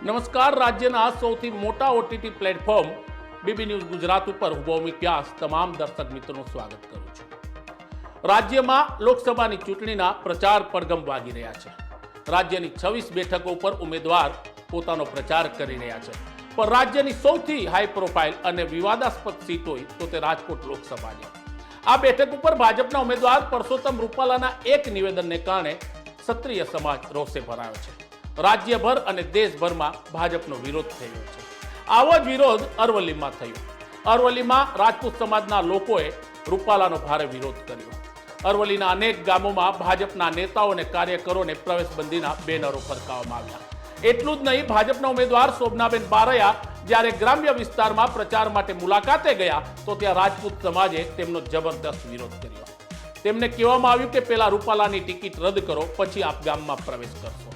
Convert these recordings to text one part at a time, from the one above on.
નમસ્કાર. રાજ્યના સૌથી મોટા OTT platform BB News Gujarat ઉપર હું ભૌમિક વ્યાસ તમામ દર્શક મિત્રોનું સ્વાગત કરું છું. રાજ્યમાં લોકસભાની ચૂંટણીના પ્રચાર પડઘમ વાગી રહ્યા છે. રાજ્યની 26 બેઠકો ઉપર ઉમેદવાર પોતાનો પ્રચાર કરી રહ્યા છે, પણ રાજ્યની સૌથી હાઈ પ્રોફાઇલ અને વિવાદાસ્પદ સીટ હોય તો તે રાજકોટ લોકસભા છે. આ બેઠક ઉપર ભાજપના ઉમેદવાર પરસોત્તમ રૂપાલાના એક નિવેદનને કારણે ક્ષત્રિય સમાજ રોષે ભરાયો છે. રાજ્યભર અને દેશભરમાં ભાજપનો વિરોધ થયો છે. આવો જ વિરોધ અરવલ્લીમાં થયો. અરવલ્લીમાં રાજપૂત સમાજના લોકોએ રૂપાલાનો ભારે વિરોધ કર્યો. અરવલ્લીના અનેક ગામોમાં ભાજપના નેતાઓ અને કાર્યકરોને પ્રવેશબંધીના બેનરો ફરકાવવામાં આવ્યા. એટલું જ નહીં, ભાજપના ઉમેદવાર શોભનાબેન બારૈયા જ્યારે ગ્રામ્ય વિસ્તારમાં પ્રચાર માટે મુલાકાતે ગયા તો ત્યાં રાજપૂત સમાજે તેમનો જબરદસ્ત વિરોધ કર્યો. તેમને કહેવામાં આવ્યું કે પહેલા રૂપાલાની ટિકિટ રદ કરો, પછી આપ ગામમાં પ્રવેશ કરશો.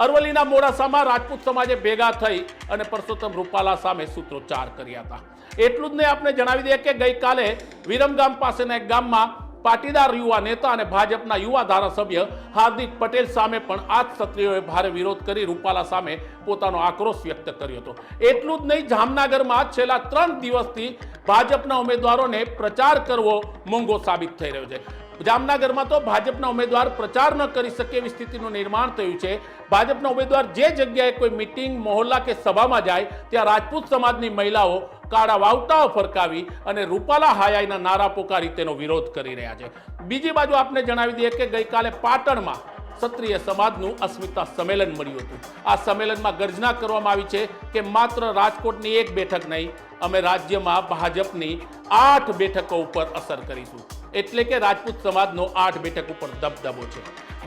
અરવલ્લીના મોડાસામાં રાજપૂત સમાજે ભેગા થઈ અને પરસોત્તમ રૂપાલા સામે સૂત્રોચ્ચાર કર્યા હતા. એટલું જ નહીં, આપણે જણાવી દઈએ કે ગઈકાલે વિરમગામ પાસેના એક ગામમાં પાટીદાર યુવા નેતા અને ભાજપના યુવા ધારાસભ્ય હાર્દિક પટેલ સામે પણ આ જ ક્ષત્રિયોએ ભારે વિરોધ કરી રૂપાલા સામે પોતાનો આક્રોશ વ્યક્ત કર્યો હતો. એટલું જ નહીં, જામનગરમાં છેલ્લા 3 દિવસથી ભાજપના ઉમેદવારોને પ્રચાર કરવો મોંઘો સાબિત થઈ રહ્યો છે. જામનગરમાં તો ભાજપના ઉમેદવાર પ્રચાર ન કરી શકે એવી સ્થિતિનું નિર્માણ થયું છે. ભાજપના ઉમેદવાર જે જગ્યાએ કોઈ મીટિંગ, મહોલ્લા કે સભામાં જાય ત્યાં રાજપૂત સમાજની મહિલાઓ કાળા વાવટાઓ ફરકાવી અને રૂપાલા હાયાઈના નારા પોકારી તેનો વિરોધ કરી રહ્યા છે. બીજી બાજુ આપને જણાવી દઈએ કે ગઈકાલે પાટણમાં ક્ષત્રિય સમાજનું અસ્મિતા સંમેલન મળ્યું હતું. આ સંમેલનમાં ગર્જના કરવામાં આવી છે કે માત્ર રાજકોટની એક બેઠક નહીં, અમે રાજ્યમાં ભાજપની 8 બેઠકો ઉપર અસર કરીશું. એટલે કે રાજપૂત સમાજનો 8 બેઠક ઉપર દબદબો છે.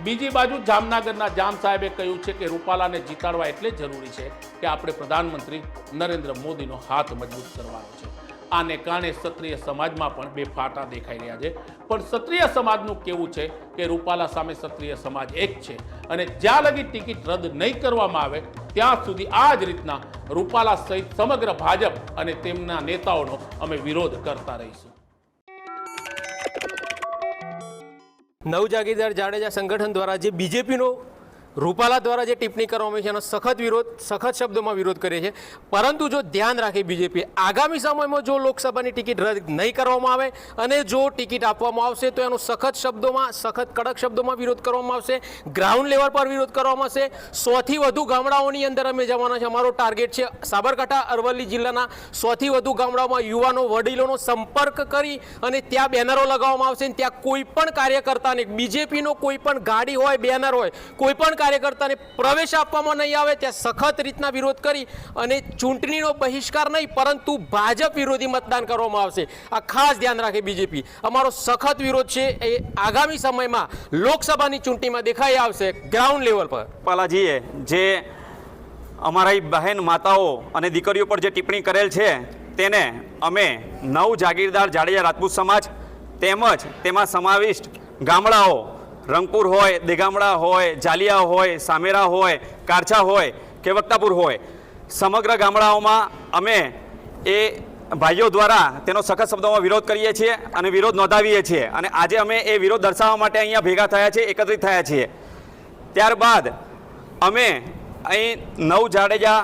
બીજી બાજુ જામનગરના જામ સાહેબે કહ્યું છે કે રૂપાલાને જીતાડવા એટલે જરૂરી છે કે આપણે પ્રધાનમંત્રી નરેન્દ્ર મોદીનો હાથ મજબૂત કરવાનો છે. આને કારણે ક્ષત્રિય સમાજમાં પણ બે ફાટા દેખાઈ રહ્યા છે. પણ ક્ષત્રિય સમાજનું કહેવું છે કે રૂપાલા સામે ક્ષત્રિય સમાજ એક છે અને જ્યાં લગી ટિકિટ રદ નહીં કરવામાં આવે ત્યાં સુધી આ જ રીતના રૂપાલા સહિત સમગ્ર ભાજપ અને તેમના નેતાઓનો અમે વિરોધ કરતા રહીશું. નવ જાગીરદાર જાડેજા સંગઠન દ્વારા જે બીજેપીનો રૂપાલા દ્વારા જે ટિપ્પણી કરવામાં આવી છે એનો સખત શબ્દોમાં વિરોધ કરે છે. પરંતુ જો ધ્યાન રાખે બીજેપી, આગામી સમયમાં જો લોકસભાની ટિકિટ રદ નહીં કરવામાં આવે અને જો ટિકિટ આપવામાં આવશે તો એનો સખત કડક શબ્દોમાં વિરોધ કરવામાં આવશે. ગ્રાઉન્ડ લેવલ પર વિરોધ કરવામાં આવશે. 100થી વધુ ગામડાઓની અંદર અમે જવાના છે. અમારો ટાર્ગેટ છે સાબરકાંઠા, અરવલ્લી જિલ્લાના 100થી વધુ ગામડાઓમાં યુવાનો, વડીલોનો સંપર્ક કરી અને ત્યાં બેનરો લગાવવામાં આવશે. ત્યાં કોઈ પણ કાર્યકર્તાને, બીજેપીનો કોઈ પણ ગાડી હોય, બેનર હોય, કોઈ પણ કાર્યકર્તાને પ્રવેશ આપવામાં નહીં આવે. ત્યાં સખત રીતના વિરોધ કરી અને ચૂંટણીનો બહિષ્કાર નહીં પરંતુ ભાજપ વિરોધી મતદાન કરવામાં આવશે. આ ખાસ ધ્યાન રાખે બીજેપી. અમારો સખત વિરોધ છે એ આગામી સમયમાં લોકસભાની ચૂંટણીમાં દેખાઈ આવશે ગ્રાઉન્ડ લેવલ પર. રૂપાલાજીએ જે અમારી બહેન માતાઓ અને દીકરીઓ પર જે ટિપ્પણી કરેલ છે તેને અમે નવ જાગીરદાર જાડેજા રાજપૂત સમાજ તેમજ તેમાં સમાવિષ્ટ ગામડાઓ, રંગપુર હોય, દેગામડા હોય, જાલિયા હોય, સામેરા હોય, કારછા હોય કે વક્તાપુર હોય, સમગ્ર ગામડાઓમાં અમે એ ભાઈઓ દ્વારા તેનો સખત શબ્દોમાં વિરોધ કરીએ છીએ અને વિરોધ નોંધાવીએ છીએ. અને આજે અમે એ વિરોધ દર્શાવવા માટે અહીંયા ભેગા થયા છીએ, એકત્રિત થયા છીએ. ત્યારબાદ અમે અહીં નવ જાડેજા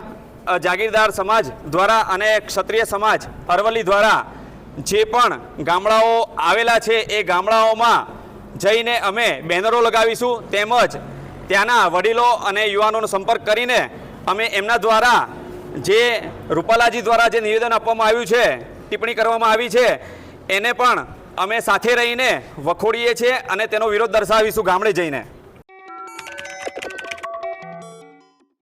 જાગીરદાર સમાજ દ્વારા અને ક્ષત્રિય સમાજ અરવલ્લી દ્વારા જે પણ ગામડાઓ આવેલા છે એ ગામડાઓમાં જઈને અમે બેનરો લગાવીશું. તેમજ ત્યાંના વડીલો અને યુવાનોનો સંપર્ક કરીને અમે એમના દ્વારા જે રૂપાલાજી દ્વારા જે નિવેદન આપવામાં આવ્યું છે, ટિપ્પણી કરવામાં આવી છે, એને પણ અમે સાથે રહીને વખોડીએ છીએ અને તેનો વિરોધ દર્શાવીશું ગામડે જઈને.